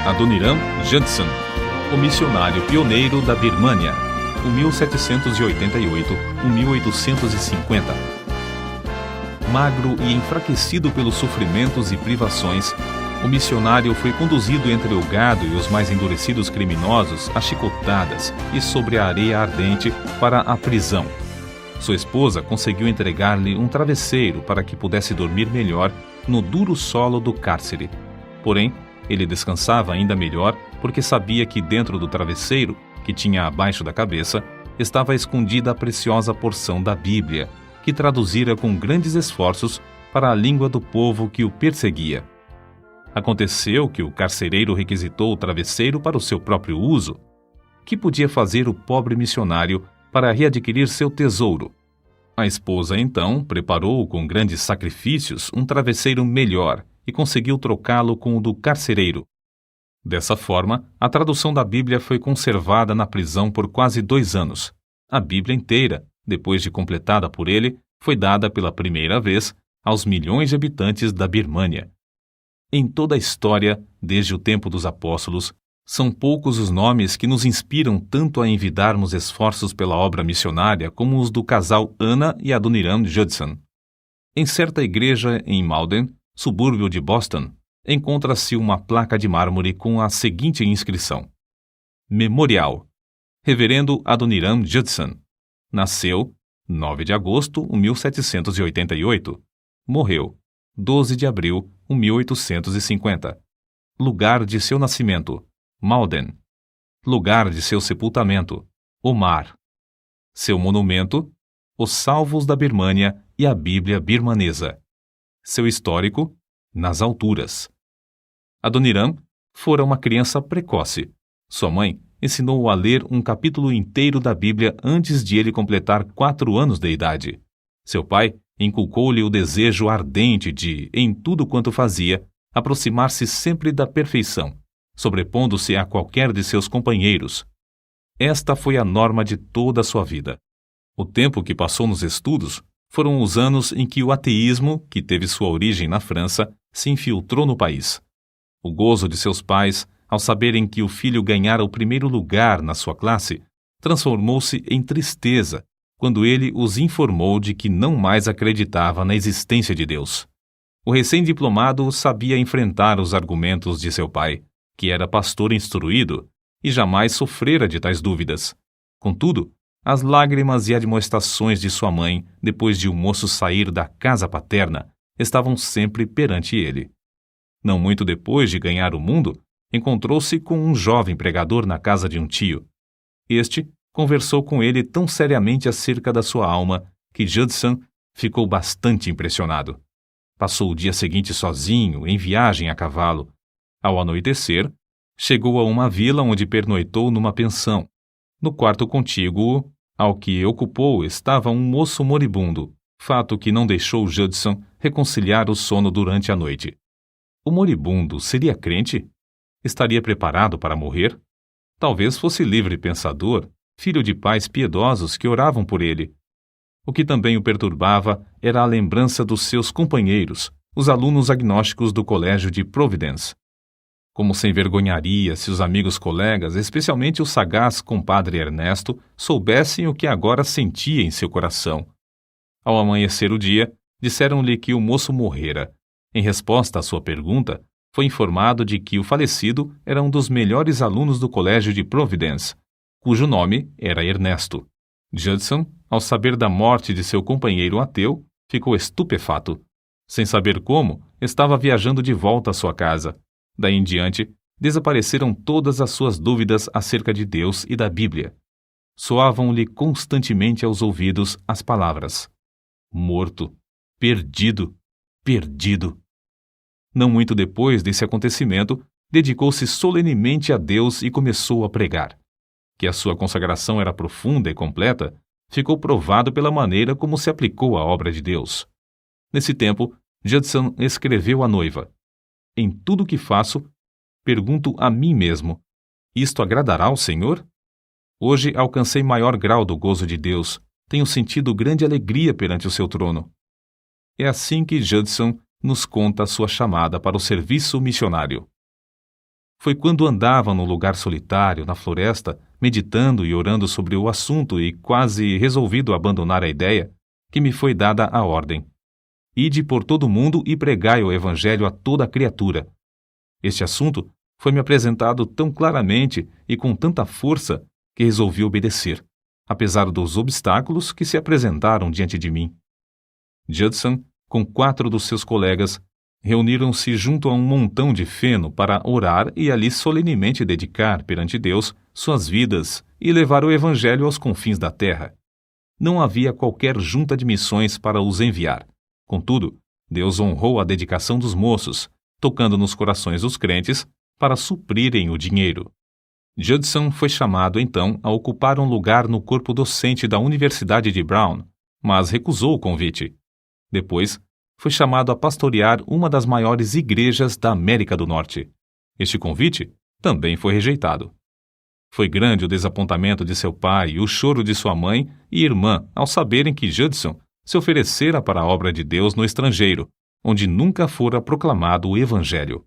Adoniram Judson, o missionário pioneiro da Birmânia, 1788-1850. Magro e enfraquecido pelos sofrimentos e privações, o missionário foi conduzido entre o gado e os mais endurecidos criminosos a chicotadas e sobre a areia ardente para a prisão. Sua esposa conseguiu entregar-lhe um travesseiro para que pudesse dormir melhor no duro solo do cárcere. Porém, ele descansava ainda melhor porque sabia que dentro do travesseiro, que tinha abaixo da cabeça, estava escondida a preciosa porção da Bíblia, que traduzira com grandes esforços para a língua do povo que o perseguia. Aconteceu que o carcereiro requisitou o travesseiro para o seu próprio uso. Que podia fazer o pobre missionário para readquirir seu tesouro? A esposa, então, preparou com grandes sacrifícios um travesseiro melhor e conseguiu trocá-lo com o do carcereiro. Dessa forma, a tradução da Bíblia foi conservada na prisão por quase 2 anos. A Bíblia inteira, depois de completada por ele, foi dada pela primeira vez aos milhões de habitantes da Birmânia. Em toda a história, desde o tempo dos apóstolos, são poucos os nomes que nos inspiram tanto a envidarmos esforços pela obra missionária como os do casal Anna e Adoniram Judson. Em certa igreja em Malden, subúrbio de Boston, encontra-se uma placa de mármore com a seguinte inscrição: Memorial. Reverendo Adoniram Judson. Nasceu 9 de agosto de 1788. Morreu 12 de abril de 1850. Lugar de seu nascimento: Malden. Lugar de seu sepultamento: Omar. Seu monumento: Os Salvos da Birmânia e a Bíblia birmanesa. Seu histórico: nas alturas. Adoniram fora uma criança precoce. Sua mãe ensinou-o a ler um capítulo inteiro da Bíblia antes de ele completar 4 anos de idade. Seu pai inculcou-lhe o desejo ardente de, em tudo quanto fazia, aproximar-se sempre da perfeição, sobrepondo-se a qualquer de seus companheiros. Esta foi a norma de toda a sua vida. O tempo que passou nos estudos foram os anos em que o ateísmo, que teve sua origem na França, se infiltrou no país. O gozo de seus pais, ao saberem que o filho ganhara o primeiro lugar na sua classe, transformou-se em tristeza quando ele os informou de que não mais acreditava na existência de Deus. O recém-diplomado sabia enfrentar os argumentos de seu pai, que era pastor instruído, e jamais sofrera de tais dúvidas. Contudo, as lágrimas e admoestações de sua mãe, depois de o moço sair da casa paterna, estavam sempre perante ele. Não muito depois de ganhar o mundo, encontrou-se com um jovem pregador na casa de um tio. Este conversou com ele tão seriamente acerca da sua alma que Judson ficou bastante impressionado. Passou o dia seguinte sozinho, em viagem a cavalo. Ao anoitecer, chegou a uma vila onde pernoitou numa pensão. No quarto contíguo ao que ocupou estava um moço moribundo, fato que não deixou Judson reconciliar o sono durante a noite. O moribundo seria crente? Estaria preparado para morrer? Talvez fosse livre pensador, filho de pais piedosos que oravam por ele. O que também o perturbava era a lembrança dos seus companheiros, os alunos agnósticos do colégio de Providence. Como se envergonharia se os amigos colegas, especialmente o sagaz compadre Ernesto, soubessem o que agora sentia em seu coração. Ao amanhecer o dia, disseram-lhe que o moço morrera. Em resposta à sua pergunta, foi informado de que o falecido era um dos melhores alunos do colégio de Providence, cujo nome era Ernesto. Judson, ao saber da morte de seu companheiro ateu, ficou estupefato. Sem saber como, estava viajando de volta à sua casa. Daí em diante, desapareceram todas as suas dúvidas acerca de Deus e da Bíblia. Soavam-lhe constantemente aos ouvidos as palavras: morto, perdido, perdido. Não muito depois desse acontecimento, dedicou-se solenemente a Deus e começou a pregar. Que a sua consagração era profunda e completa, ficou provado pela maneira como se aplicou à obra de Deus. Nesse tempo, Judson escreveu à noiva: em tudo o que faço, pergunto a mim mesmo: isto agradará ao Senhor? Hoje alcancei maior grau do gozo de Deus, tenho sentido grande alegria perante o seu trono. É assim que Judson nos conta a sua chamada para o serviço missionário. Foi quando andava num lugar solitário, na floresta, meditando e orando sobre o assunto e quase resolvido abandonar a ideia, que me foi dada a ordem: ide por todo o mundo e pregai o evangelho a toda a criatura. Este assunto foi-me apresentado tão claramente e com tanta força que resolvi obedecer, apesar dos obstáculos que se apresentaram diante de mim. Judson, com 4 dos seus colegas, reuniram-se junto a um montão de feno para orar e ali solenemente dedicar perante Deus suas vidas e levar o evangelho aos confins da terra. Não havia qualquer junta de missões para os enviar. Contudo, Deus honrou a dedicação dos moços, tocando nos corações dos crentes para suprirem o dinheiro. Judson foi chamado, então, a ocupar um lugar no corpo docente da Universidade de Brown, mas recusou o convite. Depois, foi chamado a pastorear uma das maiores igrejas da América do Norte. Este convite também foi rejeitado. Foi grande o desapontamento de seu pai e o choro de sua mãe e irmã ao saberem que Judson se oferecera para a obra de Deus no estrangeiro, onde nunca fora proclamado o Evangelho.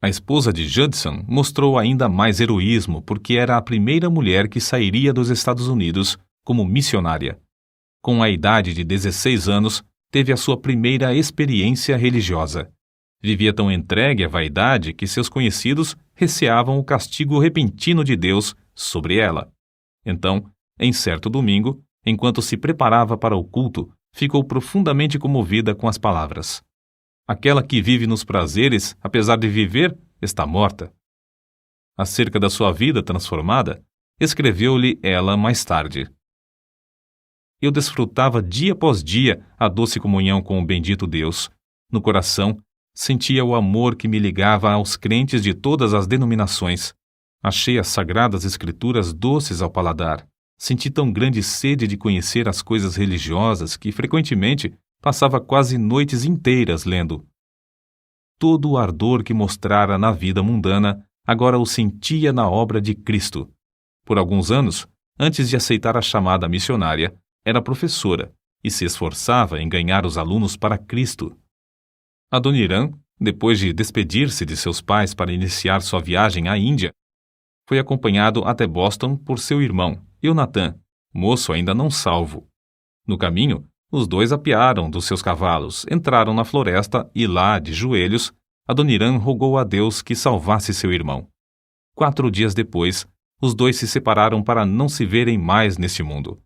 A esposa de Judson mostrou ainda mais heroísmo porque era a primeira mulher que sairia dos Estados Unidos como missionária. Com a idade de 16 anos, teve a sua primeira experiência religiosa. Vivia tão entregue à vaidade que seus conhecidos receavam o castigo repentino de Deus sobre ela. Então, em certo domingo, enquanto se preparava para o culto, ficou profundamente comovida com as palavras: aquela que vive nos prazeres, apesar de viver, está morta. Acerca da sua vida transformada, escreveu-lhe ela mais tarde: eu desfrutava dia após dia a doce comunhão com o bendito Deus. No coração, sentia o amor que me ligava aos crentes de todas as denominações. Achei as sagradas escrituras doces ao paladar. Senti tão grande sede de conhecer as coisas religiosas que, frequentemente, passava quase noites inteiras lendo. Todo o ardor que mostrara na vida mundana, agora o sentia na obra de Cristo. Por alguns anos, antes de aceitar a chamada missionária, era professora e se esforçava em ganhar os alunos para Cristo. Adoniram, depois de despedir-se de seus pais para iniciar sua viagem à Índia, foi acompanhado até Boston por seu irmão, Eunatan, moço ainda não salvo. No caminho, os dois apearam dos seus cavalos, entraram na floresta e lá, de joelhos, Adoniram rogou a Deus que salvasse seu irmão. 4 dias depois, os dois se separaram para não se verem mais neste mundo.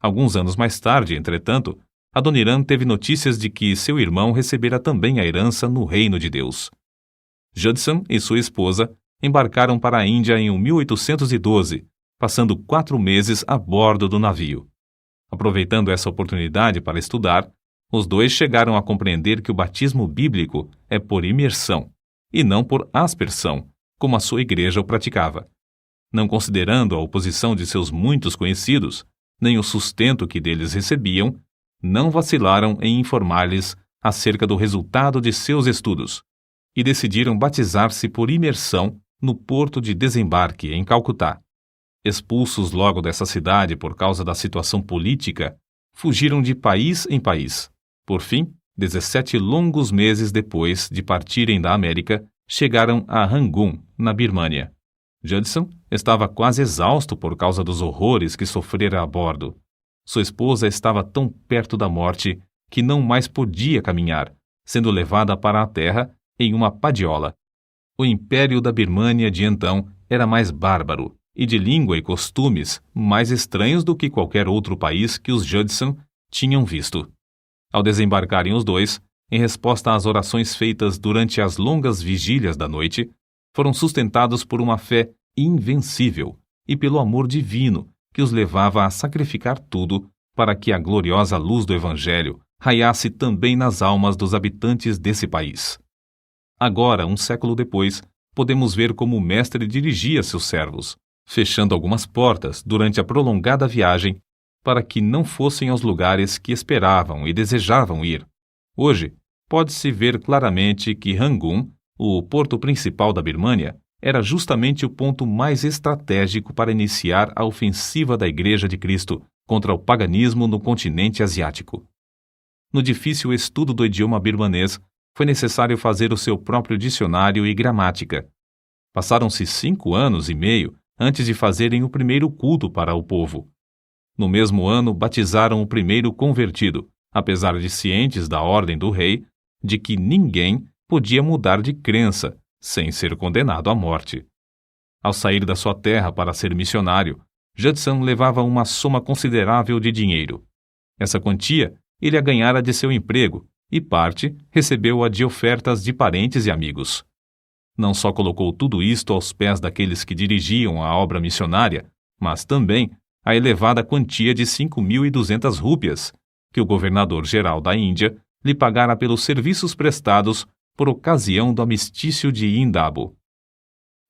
Alguns anos mais tarde, entretanto, Adoniram teve notícias de que seu irmão recebera também a herança no reino de Deus. Judson e sua esposa embarcaram para a Índia em 1812, passando 4 meses a bordo do navio. Aproveitando essa oportunidade para estudar, os dois chegaram a compreender que o batismo bíblico é por imersão, e não por aspersão, como a sua igreja o praticava. Não considerando a oposição de seus muitos conhecidos, nem o sustento que deles recebiam, não vacilaram em informar-lhes acerca do resultado de seus estudos, e decidiram batizar-se por imersão no porto de desembarque, em Calcutá. Expulsos logo dessa cidade por causa da situação política, fugiram de país em país. Por fim, 17 longos meses depois de partirem da América, chegaram a Rangoon, na Birmânia. Judson estava quase exausto por causa dos horrores que sofrera a bordo. Sua esposa estava tão perto da morte que não mais podia caminhar, sendo levada para a terra em uma padiola. O império da Birmânia de então era mais bárbaro e de língua e costumes mais estranhos do que qualquer outro país que os Judson tinham visto. Ao desembarcarem os dois, em resposta às orações feitas durante as longas vigílias da noite, foram sustentados por uma fé invencível e pelo amor divino que os levava a sacrificar tudo para que a gloriosa luz do Evangelho raiasse também nas almas dos habitantes desse país. Agora, um século depois, podemos ver como o Mestre dirigia seus servos, fechando algumas portas durante a prolongada viagem para que não fossem aos lugares que esperavam e desejavam ir. Hoje, pode-se ver claramente que Rangoon, o porto principal da Birmânia, era justamente o ponto mais estratégico para iniciar a ofensiva da Igreja de Cristo contra o paganismo no continente asiático. No difícil estudo do idioma birmanês, foi necessário fazer o seu próprio dicionário e gramática. Passaram-se 5 anos e meio antes de fazerem o primeiro culto para o povo. No mesmo ano, batizaram o primeiro convertido, apesar de cientes da ordem do rei de que ninguém podia mudar de crença sem ser condenado à morte. Ao sair da sua terra para ser missionário, Judson levava uma soma considerável de dinheiro. Essa quantia ele a ganhara de seu emprego e parte recebeu-a de ofertas de parentes e amigos. Não só colocou tudo isto aos pés daqueles que dirigiam a obra missionária, mas também a elevada quantia de 5.200 rúpias, que o governador-geral da Índia lhe pagara pelos serviços prestados por ocasião do amistício de Indabo.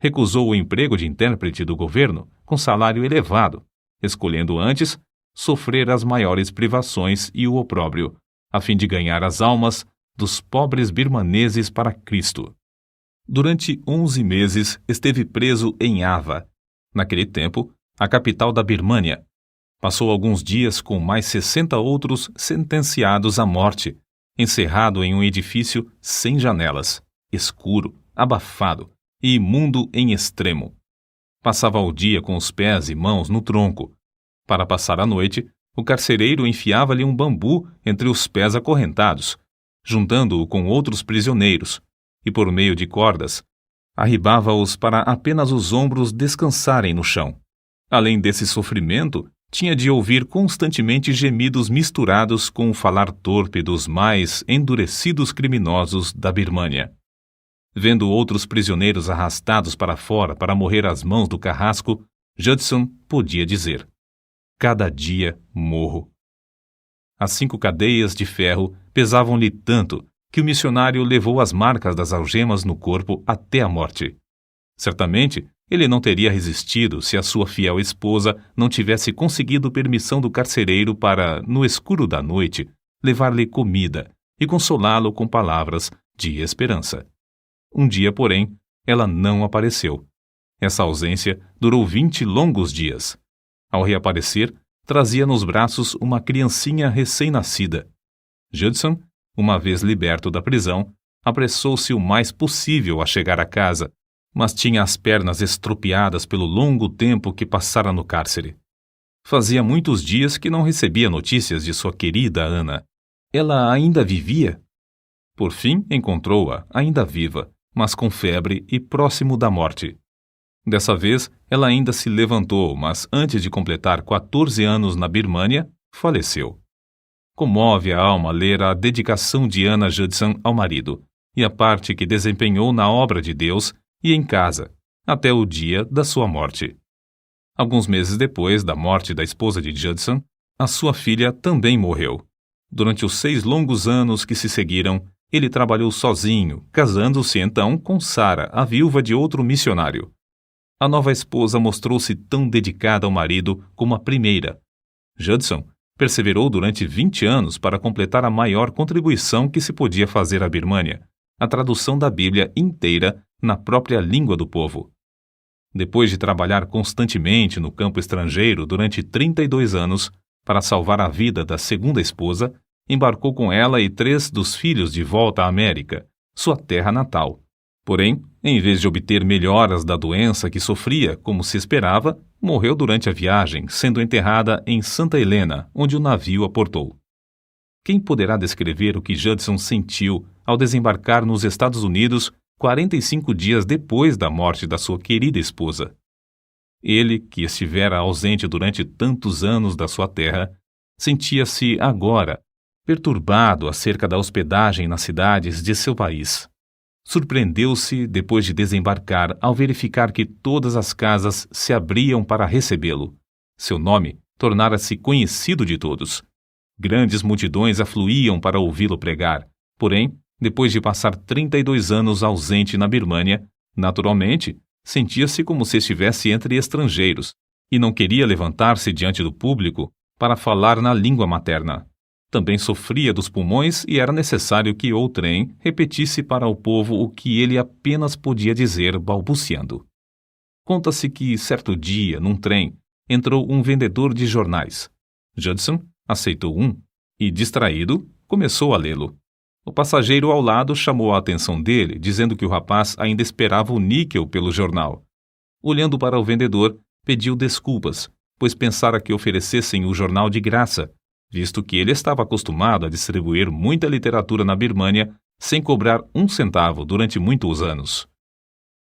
Recusou o emprego de intérprete do governo com salário elevado, escolhendo antes sofrer as maiores privações e o opróbrio, a fim de ganhar as almas dos pobres birmaneses para Cristo. Durante 11 meses esteve preso em Ava, naquele tempo, a capital da Birmânia. Passou alguns dias com mais 60 outros sentenciados à morte, encerrado em um edifício sem janelas, escuro, abafado e imundo em extremo. Passava o dia com os pés e mãos no tronco. Para passar a noite, o carcereiro enfiava-lhe um bambu entre os pés acorrentados, juntando-o com outros prisioneiros, e por meio de cordas, arribava-os para apenas os ombros descansarem no chão. Além desse sofrimento, tinha de ouvir constantemente gemidos misturados com o falar torpe dos mais endurecidos criminosos da Birmânia. Vendo outros prisioneiros arrastados para fora para morrer às mãos do carrasco, Judson podia dizer: cada dia morro. As 5 cadeias de ferro pesavam-lhe tanto que o missionário levou as marcas das algemas no corpo até a morte. Certamente, ele não teria resistido se a sua fiel esposa não tivesse conseguido permissão do carcereiro para, no escuro da noite, levar-lhe comida e consolá-lo com palavras de esperança. Um dia, porém, ela não apareceu. Essa ausência durou 20 longos dias. Ao reaparecer, trazia nos braços uma criancinha recém-nascida. Judson, uma vez liberto da prisão, apressou-se o mais possível a chegar a casa, mas tinha as pernas estropiadas pelo longo tempo que passara no cárcere. Fazia muitos dias que não recebia notícias de sua querida Ana. Ela ainda vivia? Por fim, encontrou-a, ainda viva, mas com febre e próximo da morte. Dessa vez, ela ainda se levantou, mas antes de completar 14 anos na Birmânia, faleceu. Comove a alma ler a dedicação de Anna Judson ao marido e a parte que desempenhou na obra de Deus e em casa, até o dia da sua morte. Alguns meses depois da morte da esposa de Judson, a sua filha também morreu. Durante os 6 longos anos que se seguiram, ele trabalhou sozinho, casando-se então com Sarah, a viúva de outro missionário. A nova esposa mostrou-se tão dedicada ao marido como a primeira. Judson perseverou durante 20 anos para completar a maior contribuição que se podia fazer à Birmânia, a tradução da Bíblia inteira na própria língua do povo. Depois de trabalhar constantemente no campo estrangeiro durante 32 anos para salvar a vida da segunda esposa, embarcou com ela e 3 dos filhos de volta à América, sua terra natal. Porém, em vez de obter melhoras da doença que sofria, como se esperava, morreu durante a viagem, sendo enterrada em Santa Helena, onde o navio aportou. Quem poderá descrever o que Judson sentiu ao desembarcar nos Estados Unidos 45 dias depois da morte da sua querida esposa? Ele, que estivera ausente durante tantos anos da sua terra, sentia-se agora perturbado acerca da hospedagem nas cidades de seu país. Surpreendeu-se, depois de desembarcar, ao verificar que todas as casas se abriam para recebê-lo. Seu nome tornara-se conhecido de todos. Grandes multidões afluíam para ouvi-lo pregar. Porém, depois de passar 32 anos ausente na Birmânia, naturalmente, sentia-se como se estivesse entre estrangeiros e não queria levantar-se diante do público para falar na língua materna. Também sofria dos pulmões e era necessário que outrem repetisse para o povo o que ele apenas podia dizer balbuciando. Conta-se que, certo dia, num trem, entrou um vendedor de jornais. Judson aceitou um e, distraído, começou a lê-lo. O passageiro ao lado chamou a atenção dele, dizendo que o rapaz ainda esperava o níquel pelo jornal. Olhando para o vendedor, pediu desculpas, pois pensara que oferecessem o jornal de graça, visto que ele estava acostumado a distribuir muita literatura na Birmânia sem cobrar um centavo durante muitos anos.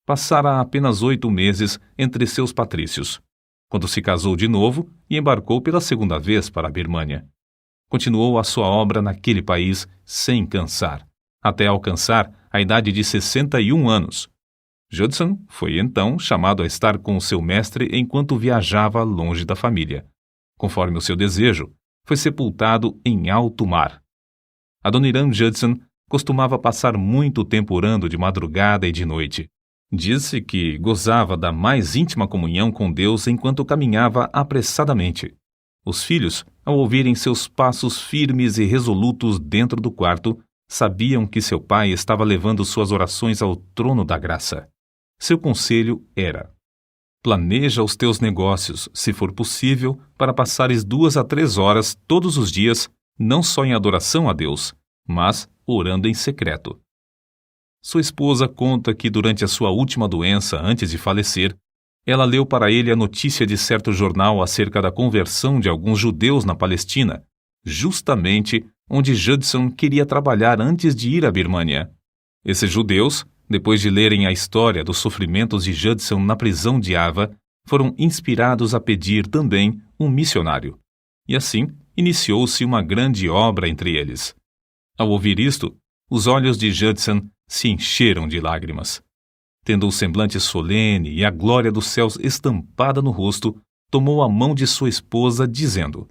Passara apenas 8 meses entre seus patrícios, quando se casou de novo e embarcou pela segunda vez para a Birmânia. Continuou a sua obra naquele país sem cansar, até alcançar a idade de 61 anos. Judson foi então chamado a estar com o seu mestre enquanto viajava longe da família. Conforme o seu desejo, foi sepultado em alto mar. Adoniram Judson costumava passar muito tempo orando de madrugada e de noite. Disse que gozava da mais íntima comunhão com Deus enquanto caminhava apressadamente. Os filhos, ao ouvirem seus passos firmes e resolutos dentro do quarto, sabiam que seu pai estava levando suas orações ao trono da graça. Seu conselho era: planeja os teus negócios, se for possível, para passares 2 a 3 horas todos os dias, não só em adoração a Deus, mas orando em secreto. Sua esposa conta que durante a sua última doença, antes de falecer, ela leu para ele a notícia de certo jornal acerca da conversão de alguns judeus na Palestina, justamente onde Judson queria trabalhar antes de ir à Birmânia. Esses judeus, depois de lerem a história dos sofrimentos de Judson na prisão de Ava, foram inspirados a pedir também um missionário. E assim, iniciou-se uma grande obra entre eles. Ao ouvir isto, os olhos de Judson se encheram de lágrimas. Tendo o semblante solene e a glória dos céus estampada no rosto, tomou a mão de sua esposa, dizendo: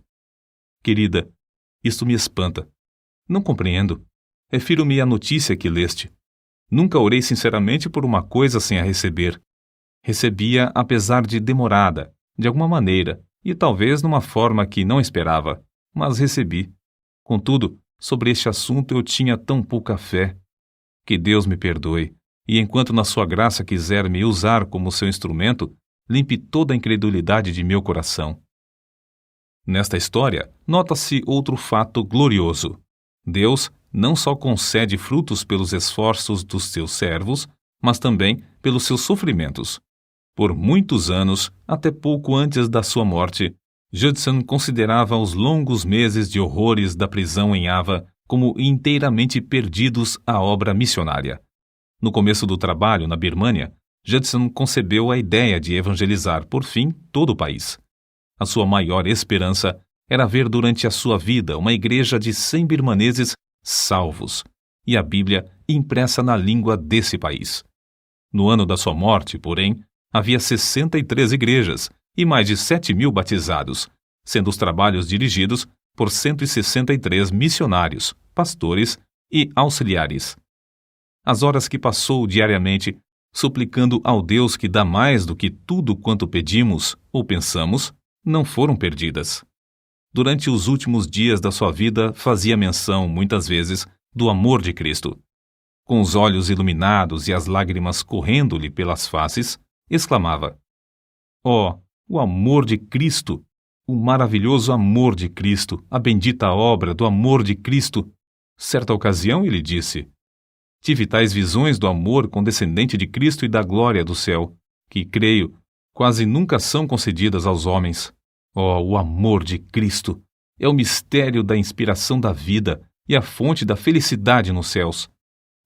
Querida, isto me espanta. Não compreendo. Refiro-me à notícia que leste. Nunca orei sinceramente por uma coisa sem a receber. Recebia apesar de demorada, de alguma maneira, e talvez numa forma que não esperava, mas recebi. Contudo, sobre este assunto eu tinha tão pouca fé. Que Deus me perdoe, e enquanto na sua graça quiser me usar como seu instrumento, limpe toda a incredulidade de meu coração. Nesta história, nota-se outro fato glorioso. Deus não só concede frutos pelos esforços dos seus servos, mas também pelos seus sofrimentos. Por muitos anos, até pouco antes da sua morte, Judson considerava os longos meses de horrores da prisão em Ava como inteiramente perdidos à obra missionária. No começo do trabalho na Birmânia, Judson concebeu a ideia de evangelizar, por fim, todo o país. A sua maior esperança era ver durante a sua vida uma igreja de 100 birmaneses salvos, e a Bíblia impressa na língua desse país. No ano da sua morte, porém, havia 63 igrejas e mais de 7.000 batizados, sendo os trabalhos dirigidos por 163 missionários, pastores e auxiliares. As horas que passou diariamente, suplicando ao Deus que dá mais do que tudo quanto pedimos ou pensamos, não foram perdidas. Durante os últimos dias da sua vida, fazia menção, muitas vezes, do amor de Cristo. Com os olhos iluminados e as lágrimas correndo-lhe pelas faces, exclamava: Oh, o amor de Cristo! O maravilhoso amor de Cristo, a bendita obra do amor de Cristo! Certa ocasião ele disse: Tive tais visões do amor condescendente de Cristo e da glória do céu, que, creio, quase nunca são concedidas aos homens. Oh, o amor de Cristo! É o mistério da inspiração da vida e a fonte da felicidade nos céus.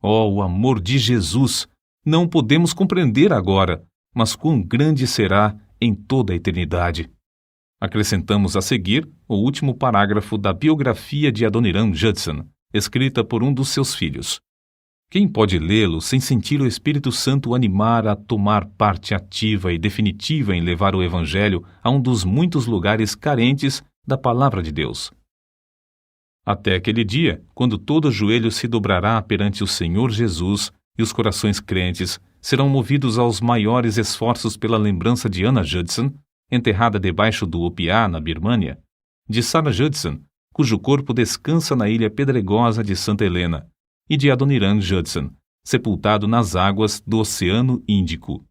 Oh, o amor de Jesus! Não podemos compreender agora, mas quão grande será em toda a eternidade. Acrescentamos a seguir o último parágrafo da biografia de Adoniram Judson, escrita por um dos seus filhos. Quem pode lê-lo sem sentir o Espírito Santo o animar a tomar parte ativa e definitiva em levar o Evangelho a um dos muitos lugares carentes da Palavra de Deus? Até aquele dia, quando todo joelho se dobrará perante o Senhor Jesus e os corações crentes serão movidos aos maiores esforços pela lembrança de Anna Judson, enterrada debaixo do Opiá, na Birmânia, de Sarah Judson, cujo corpo descansa na ilha pedregosa de Santa Helena, e de Adoniram Judson, sepultado nas águas do Oceano Índico.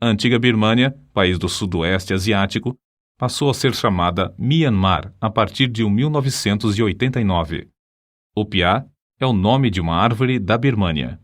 A antiga Birmânia, país do sudoeste asiático, passou a ser chamada Myanmar a partir de 1989. O piá é o nome de uma árvore da Birmânia.